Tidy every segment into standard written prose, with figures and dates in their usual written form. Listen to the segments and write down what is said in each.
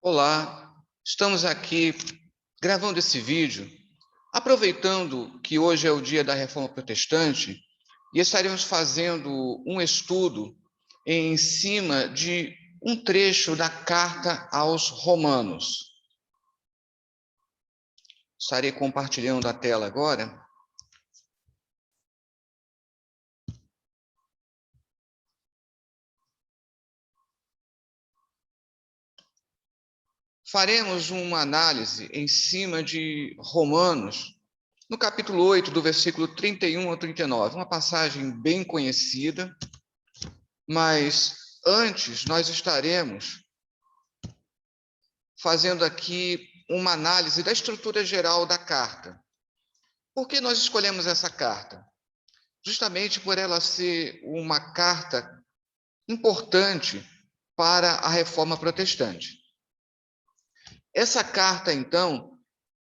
Olá, estamos aqui gravando esse vídeo, aproveitando que hoje é o dia da Reforma Protestante e estaremos fazendo um estudo em cima de um trecho da Carta aos Romanos. Estarei compartilhando a tela agora. Faremos uma análise em cima de Romanos, no capítulo 8, do versículo 31 ao 39, uma passagem bem conhecida, mas antes nós estaremos fazendo aqui uma análise da estrutura geral da carta. Por que nós escolhemos essa carta? Justamente por ela ser uma carta importante para a Reforma Protestante. Essa carta, então,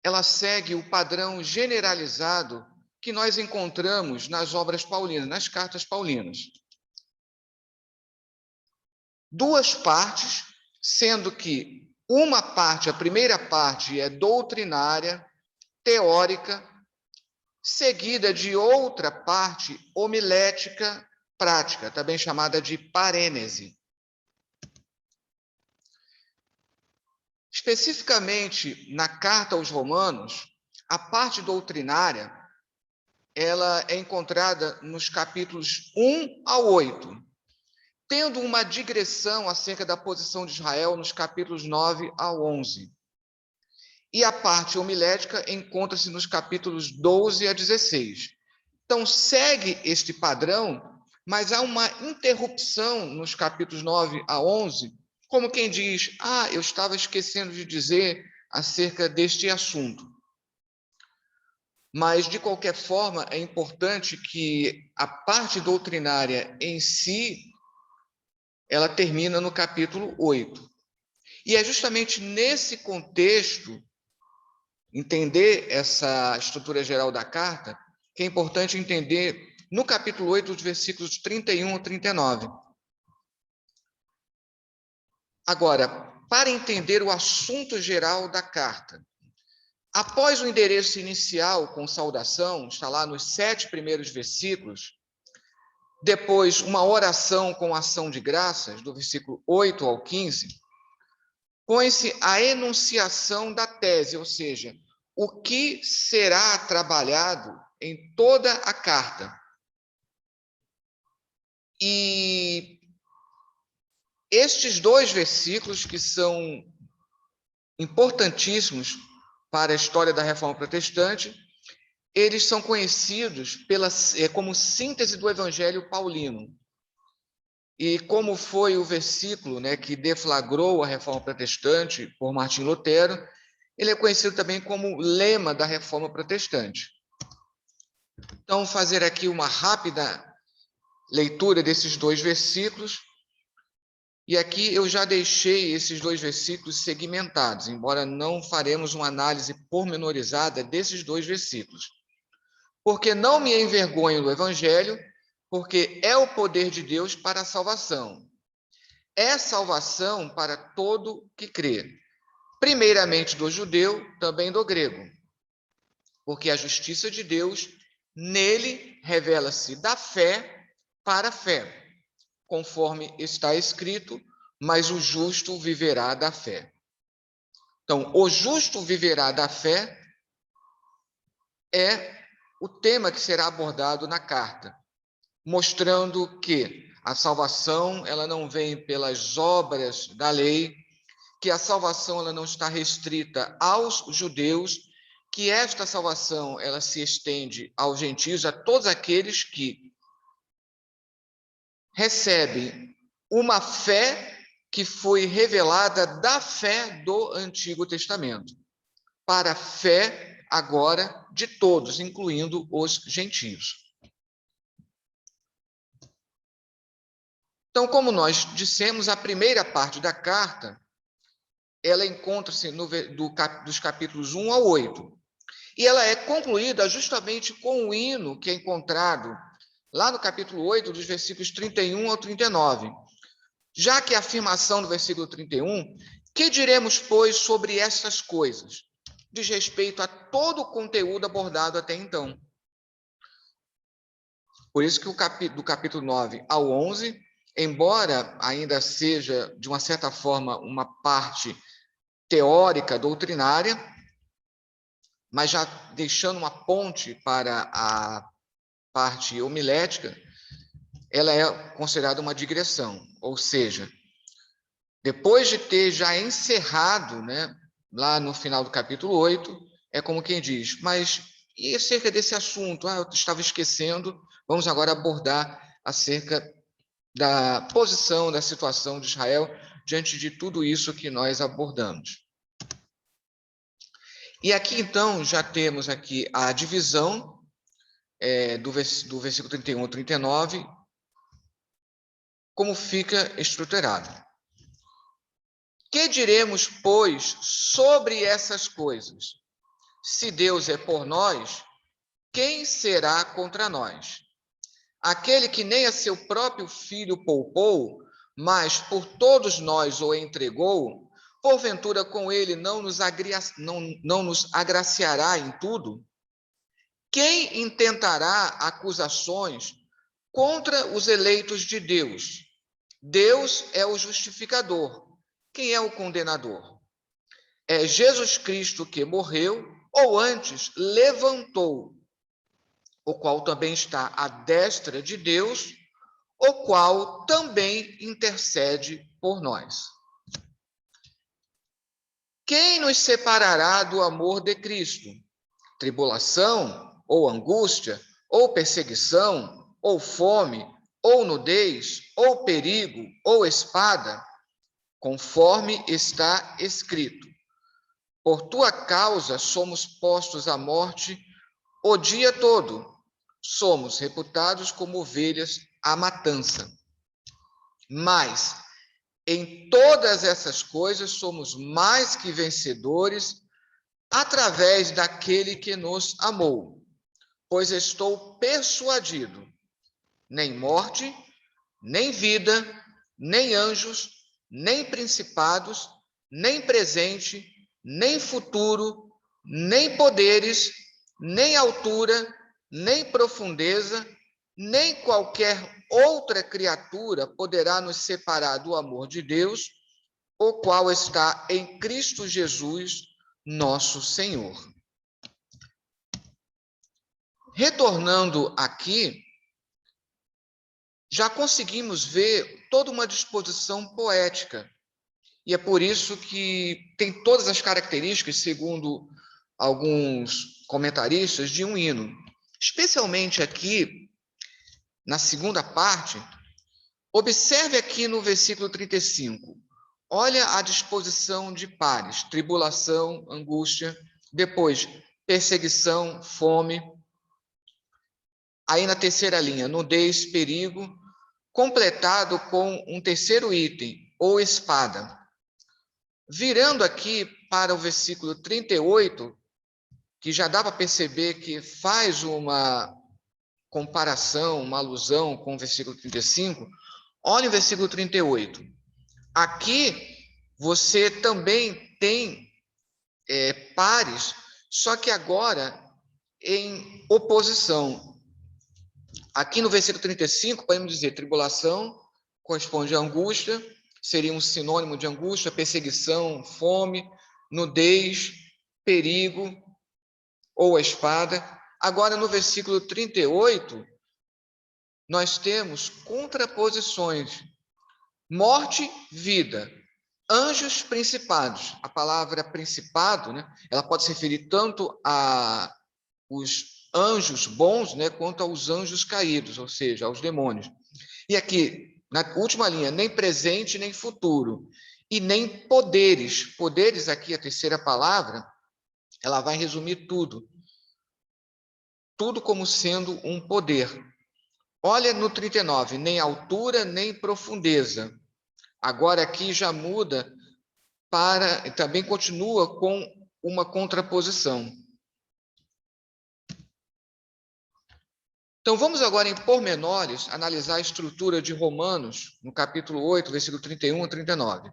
ela segue o padrão generalizado que nós encontramos nas obras paulinas, nas cartas paulinas. Duas partes, sendo que uma parte, a primeira parte, é doutrinária, teórica, seguida de outra parte homilética prática, também chamada de parênese. Especificamente na carta aos Romanos, a parte doutrinária, ela é encontrada nos capítulos 1 ao 8, tendo uma digressão acerca da posição de Israel nos capítulos 9 ao 11. E a parte homilética encontra-se nos capítulos 12 a 16. Então, segue este padrão, mas há uma interrupção nos capítulos 9 a 11, como quem diz, eu estava esquecendo de dizer acerca deste assunto. Mas, de qualquer forma, é importante que a parte doutrinária em si, ela termina no capítulo 8. E é justamente nesse contexto, entender essa estrutura geral da carta, que é importante entender no capítulo 8, os versículos 31 a 39. Agora, para entender o assunto geral da carta, após o endereço inicial com saudação, está lá nos 7 primeiros versículos, depois uma oração com ação de graças, do versículo 8 ao 15, põe-se a enunciação da tese, ou seja, o que será trabalhado em toda a carta. E estes dois versículos, que são importantíssimos para a história da Reforma Protestante, eles são conhecidos como síntese do Evangelho Paulino. E como foi o versículo, que deflagrou a Reforma Protestante por Martim Lutero, ele é conhecido também como lema da Reforma Protestante. Então, fazer aqui uma rápida leitura desses dois versículos. E aqui eu já deixei esses dois versículos segmentados, embora não faremos uma análise pormenorizada desses dois versículos. Porque não me envergonho do Evangelho, porque é o poder de Deus para a salvação. É salvação para todo que crê. Primeiramente do judeu, também do grego. Porque a justiça de Deus, nele, revela-se da fé para a fé, conforme está escrito, mas o justo viverá da fé. Então, o justo viverá da fé é o tema que será abordado na carta, mostrando que a salvação ela não vem pelas obras da lei, que a salvação ela não está restrita aos judeus, que esta salvação ela se estende aos gentios, a todos aqueles que recebem uma fé que foi revelada da fé do Antigo Testamento, para a fé agora de todos, incluindo os gentios. Então, como nós dissemos, a primeira parte da carta, ela encontra-se dos capítulos 1 ao 8. E ela é concluída justamente com o hino que é encontrado lá no capítulo 8, dos versículos 31 ao 39. Já que a afirmação do versículo 31 Que diremos, pois, sobre estas coisas? Diz respeito a todo o conteúdo abordado até então. Por isso que do capítulo 9 ao 11, embora ainda seja, de uma certa forma, uma parte teórica, doutrinária, mas já deixando uma ponte para a parte homilética, ela é considerada uma digressão, ou seja, depois de ter já encerrado, né, lá no final do capítulo 8, é como quem diz, mas e acerca desse assunto? Eu estava esquecendo, vamos agora abordar acerca da posição, da situação de Israel diante de tudo isso que nós abordamos. E aqui, então, já temos aqui a divisão do versículo 31 ao 39, como fica estruturado. Que diremos, pois, sobre essas coisas? Se Deus é por nós, quem será contra nós? Aquele que nem a seu próprio filho poupou, mas por todos nós o entregou, porventura com ele não nos agraciará em tudo? Quem intentará acusações contra os eleitos de Deus? Deus é o justificador. Quem é o condenador? É Jesus Cristo que morreu, ou antes levantou, o qual também está à destra de Deus, o qual também intercede por nós. Quem nos separará do amor de Cristo? Tribulação, ou angústia, ou perseguição, ou fome, ou nudez, ou perigo, ou espada? Conforme está escrito: por tua causa somos postos à morte o dia todo, somos reputados como ovelhas à matança. Mas em todas essas coisas somos mais que vencedores através daquele que nos amou. Pois estou persuadido, nem morte, nem vida, nem anjos, nem principados, nem presente, nem futuro, nem poderes, nem altura, nem profundeza, nem qualquer outra criatura poderá nos separar do amor de Deus, o qual está em Cristo Jesus, nosso Senhor. Retornando aqui, já conseguimos ver toda uma disposição poética. E é por isso que tem todas as características, segundo alguns comentaristas, de um hino. Especialmente aqui, na segunda parte, observe aqui no versículo 35. Olha a disposição de pares: tribulação, angústia, depois perseguição, fome. Aí na terceira linha, nudez, perigo, completado com um terceiro item, ou espada. Virando aqui para o versículo 38, que já dá para perceber que faz uma comparação, uma alusão com o versículo 35, olha o versículo 38. Aqui você também tem pares, só que agora em oposição. Aqui no versículo 35, podemos dizer tribulação, corresponde à angústia, seria um sinônimo de angústia, perseguição, fome, nudez, perigo ou a espada. Agora, no versículo 38, nós temos contraposições: morte, vida, anjos, principados. A palavra principado, né, ela pode se referir tanto a os anjos bons, né, quanto aos anjos caídos, ou seja, aos demônios. E aqui, na última linha, nem presente, nem futuro, e nem poderes. Poderes, aqui, a terceira palavra, ela vai resumir tudo. Tudo como sendo um poder. Olha no 39, nem altura, nem profundeza. Agora aqui já muda para, também continua com uma contraposição. Então, vamos agora, em pormenores, analisar a estrutura de Romanos, no capítulo 8, versículo 31 a 39.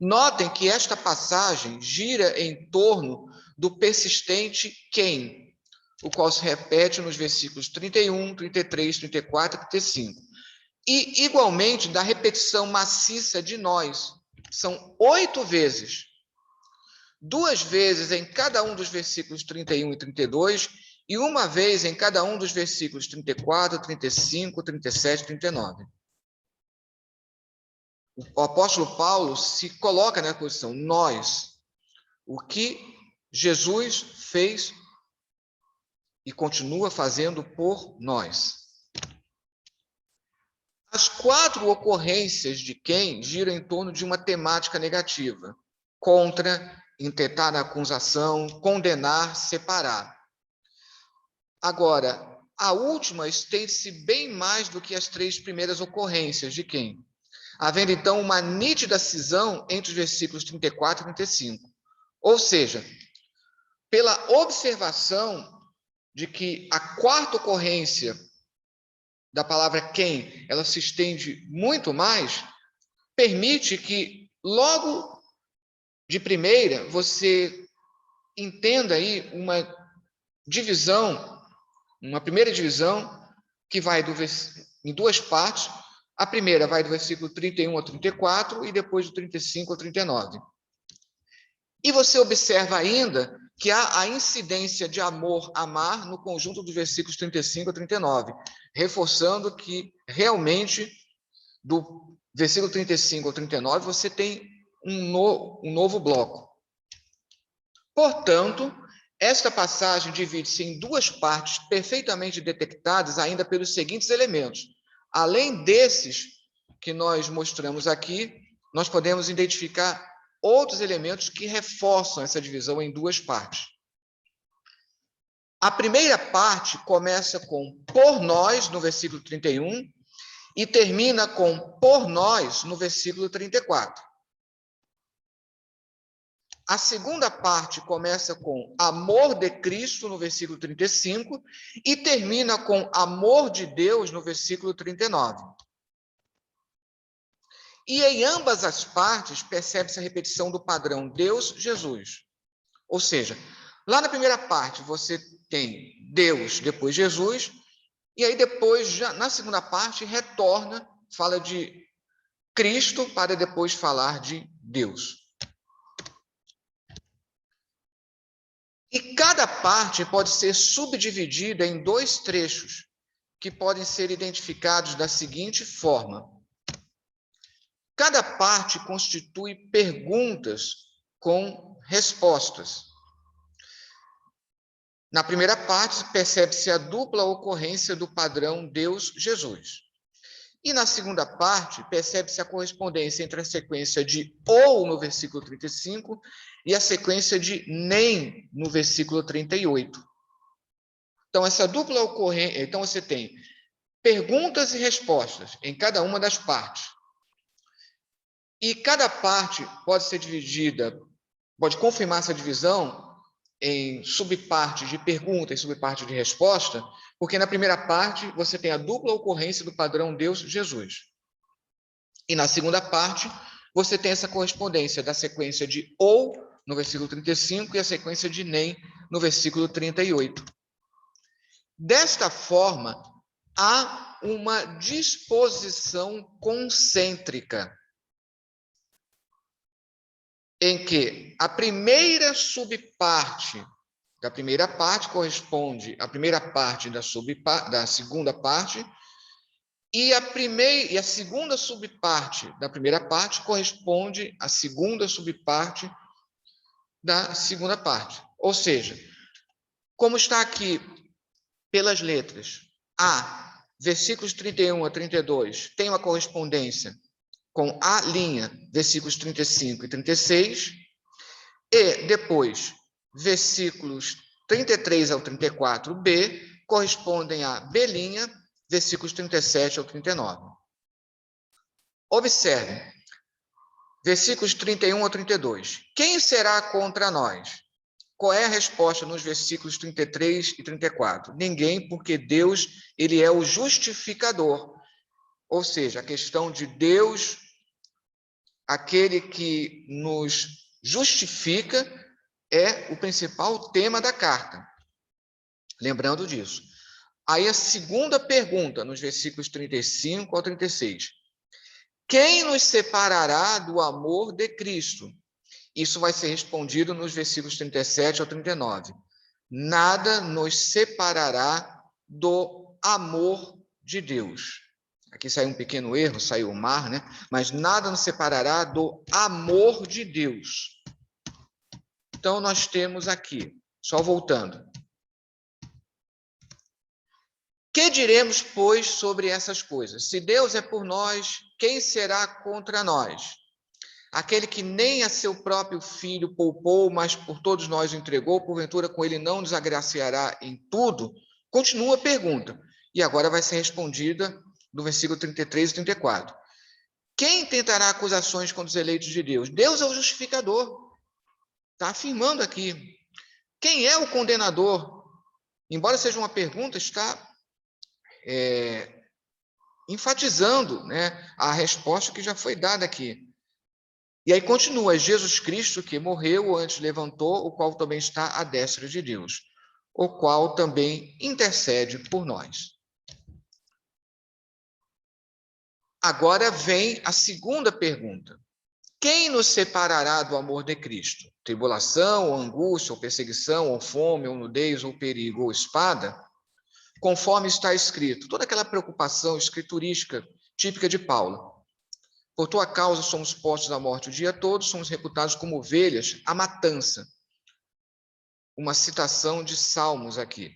Notem que esta passagem gira em torno do persistente quem, o qual se repete nos versículos 31, 33, 34 e 35. E, igualmente, da repetição maciça de nós. São 8 vezes. 2 vezes em cada um dos versículos 31 e 32, e uma vez em cada um dos versículos 34, 35, 37 e 39. O apóstolo Paulo se coloca na posição, nós, o que Jesus fez e continua fazendo por nós. As 4 ocorrências de quem giram em torno de uma temática negativa: contra, intentar a acusação, condenar, separar. Agora, a última estende-se bem mais do que as 3 primeiras ocorrências de quem, havendo então uma nítida cisão entre os versículos 34 e 35. Ou seja, pela observação de que a 4ª ocorrência da palavra quem, ela se estende muito mais, permite que logo de primeira você entenda aí uma divisão, uma primeira divisão que vai em 2 partes. A primeira vai do versículo 31 ao 34 e depois do 35 ao 39. E você observa ainda que há a incidência de amor, amar, no conjunto dos versículos 35 a 39, reforçando que realmente do versículo 35 ao 39 você tem um novo bloco. Portanto, esta passagem divide-se em 2 partes perfeitamente detectadas ainda pelos seguintes elementos. Além desses que nós mostramos aqui, nós podemos identificar outros elementos que reforçam essa divisão em 2 partes. A primeira parte começa com por nós, no versículo 31, e termina com por nós, no versículo 34. A segunda parte começa com amor de Cristo, no versículo 35, e termina com amor de Deus, no versículo 39. E em ambas as partes percebe-se a repetição do padrão Deus, Jesus. Ou seja, lá na primeira parte você tem Deus, depois Jesus, e aí depois, já na segunda parte, retorna, fala de Cristo, para depois falar de Deus. E cada parte pode ser subdividida em 2 trechos, que podem ser identificados da seguinte forma. Cada parte constitui perguntas com respostas. Na primeira parte, percebe-se a dupla ocorrência do padrão Deus-Jesus. E na segunda parte, percebe-se a correspondência entre a sequência de ou no versículo 35 e a sequência de nem no versículo 38. Então, essa dupla ocorrência, então você tem perguntas e respostas em cada uma das partes. E cada parte pode ser dividida, pode confirmar essa divisão em subpartes de pergunta e subpartes de resposta, porque na primeira parte você tem a dupla ocorrência do padrão Deus-Jesus. E na segunda parte você tem essa correspondência da sequência de ou no versículo 35 e a sequência de nem no versículo 38. Desta forma, há uma disposição concêntrica, em que a primeira subparte da primeira parte corresponde à primeira parte da segunda parte, e a segunda subparte da primeira parte corresponde à segunda subparte da segunda parte. Ou seja, como está aqui pelas letras, A, versículos 31 a 32, tem uma correspondência com a linha, versículos 35 e 36, e depois, versículos 33 ao 34b, correspondem a B', versículos 37 ao 39. Observe, versículos 31 ao 32. Quem será contra nós? Qual é a resposta nos versículos 33 e 34? Ninguém, porque Deus, ele é o justificador. Ou seja, a questão de Deus, aquele que nos justifica, é o principal tema da carta. Lembrando disso. Aí a segunda pergunta, nos versículos 35 ao 36. Quem nos separará do amor de Cristo? Isso vai ser respondido nos versículos 37 ao 39. Nada nos separará do amor de Deus. Aqui saiu um pequeno erro, saiu o mar, né? Mas nada nos separará do amor de Deus. Então, nós temos aqui, só voltando. Que diremos, pois, sobre essas coisas? Se Deus é por nós, quem será contra nós? Aquele que nem a seu próprio filho poupou, mas por todos nós o entregou, porventura com ele não nos agraciará em tudo? Continua a pergunta, e agora vai ser respondida no versículo 33 e 34. Quem tentará acusações contra os eleitos de Deus? Deus é o justificador. Está afirmando aqui. Quem é o condenador? Embora seja uma pergunta, está enfatizando, né, a resposta que já foi dada aqui. E aí continua, Jesus Cristo que morreu ou antes levantou, o qual também está à destra de Deus, o qual também intercede por nós. Agora vem a segunda pergunta. Quem nos separará do amor de Cristo? Tribulação, ou angústia, ou perseguição, ou fome, ou nudez, ou perigo, ou espada? Conforme está escrito, toda aquela preocupação escriturística típica de Paulo. Por tua causa somos postos à morte o dia todo, somos reputados como ovelhas à matança. Uma citação de Salmos aqui.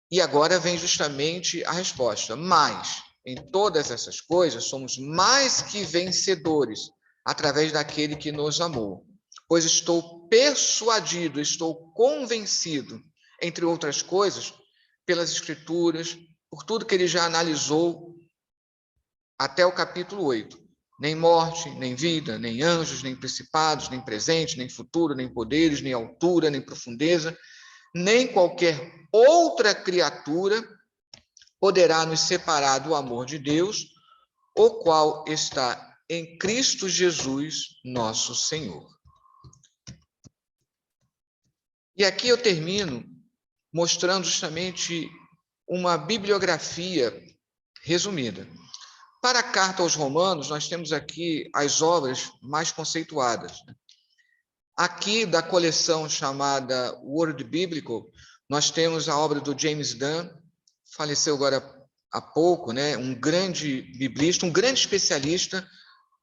E agora vem justamente a resposta. Mas, em todas essas coisas, somos mais que vencedores, através daquele que nos amou. Pois estou persuadido, estou convencido, entre outras coisas, pelas Escrituras, por tudo que ele já analisou até o capítulo 8. Nem morte, nem vida, nem anjos, nem principados, nem presente, nem futuro, nem poderes, nem altura, nem profundeza, nem qualquer outra criatura poderá nos separar do amor de Deus, o qual está em Cristo Jesus, nosso Senhor. E aqui eu termino mostrando justamente uma bibliografia resumida. Para a carta aos Romanos, nós temos aqui as obras mais conceituadas. Aqui, da coleção chamada Word Biblical, nós temos a obra do James Dunn, faleceu agora há pouco, né? Um grande biblista, um grande especialista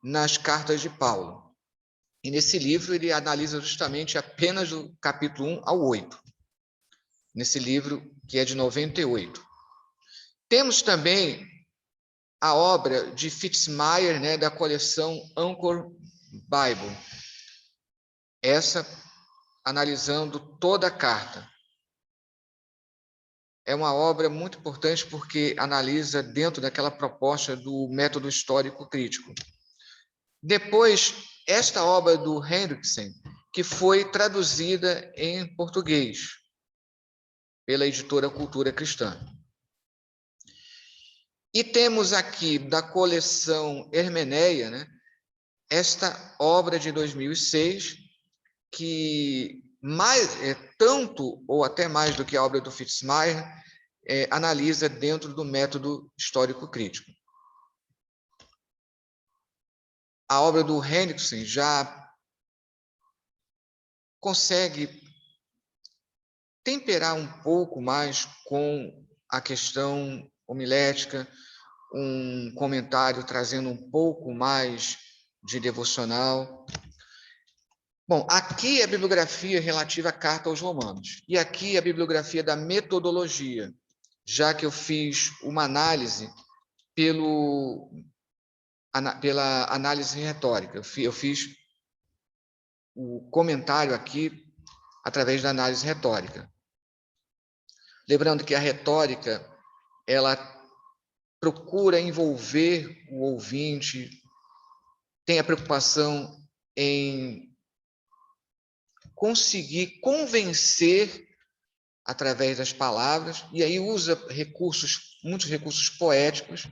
nas cartas de Paulo. E nesse livro ele analisa justamente apenas do capítulo 1 ao 8. Nesse livro que é de 98. Temos também a obra de Fitzmyer, né, da coleção Anchor Bible. Essa analisando toda a carta. É uma obra muito importante porque analisa dentro daquela proposta do método histórico crítico. Depois, esta obra do Hendrickson, que foi traduzida em português pela editora Cultura Cristã. E temos aqui, da coleção Hermeneia, né, esta obra de 2006, que tanto ou até mais do que a obra do Fitzmyer, analisa dentro do método histórico crítico. A obra do Hendrickson já consegue temperar um pouco mais com a questão homilética, um comentário trazendo um pouco mais de devocional. Bom, aqui é a bibliografia relativa à carta aos Romanos. E aqui é a bibliografia da metodologia, já que eu fiz uma análise pela análise retórica. Eu fiz o comentário aqui através da análise retórica. Lembrando que a retórica, ela procura envolver o ouvinte, tem a preocupação em conseguir convencer através das palavras, e aí usa muitos recursos poéticos,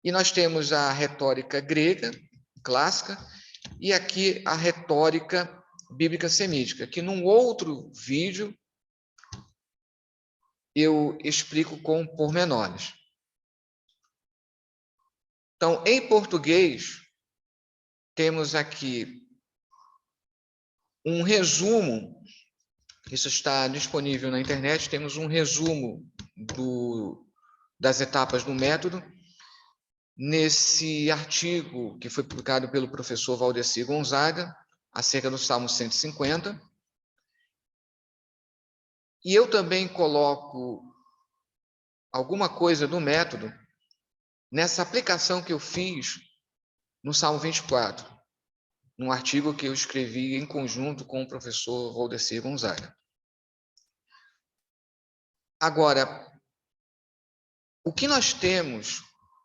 E nós temos a retórica grega, clássica, e aqui a retórica bíblica semítica, que num outro vídeo eu explico com pormenores. Então, em português, temos aqui um resumo, isso está disponível na internet, temos um resumo das etapas do método, nesse artigo que foi publicado pelo professor Valdeci Gonzaga, acerca do Salmo 150. E eu também coloco alguma coisa do método nessa aplicação que eu fiz no Salmo 24, num artigo que eu escrevi em conjunto com o professor Valdeci Gonzaga. Agora, o que nós temos,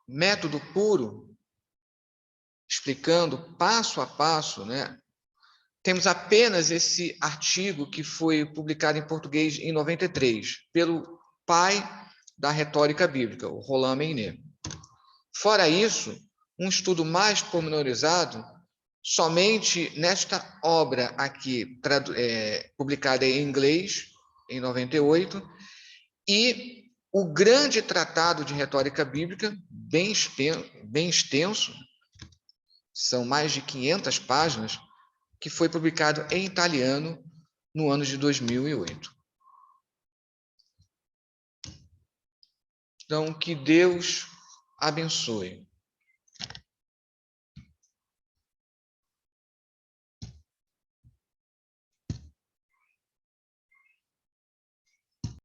método puro, explicando passo a passo, né? Temos apenas esse artigo que foi publicado em português em 93, pelo pai da retórica bíblica, o Roland Meiner. Fora isso, um estudo mais pormenorizado, somente nesta obra aqui, publicada em inglês, em 98, e o grande tratado de retórica bíblica, bem extenso, são mais de 500 páginas, que foi publicado em italiano no ano de 2008. Então, que Deus abençoe.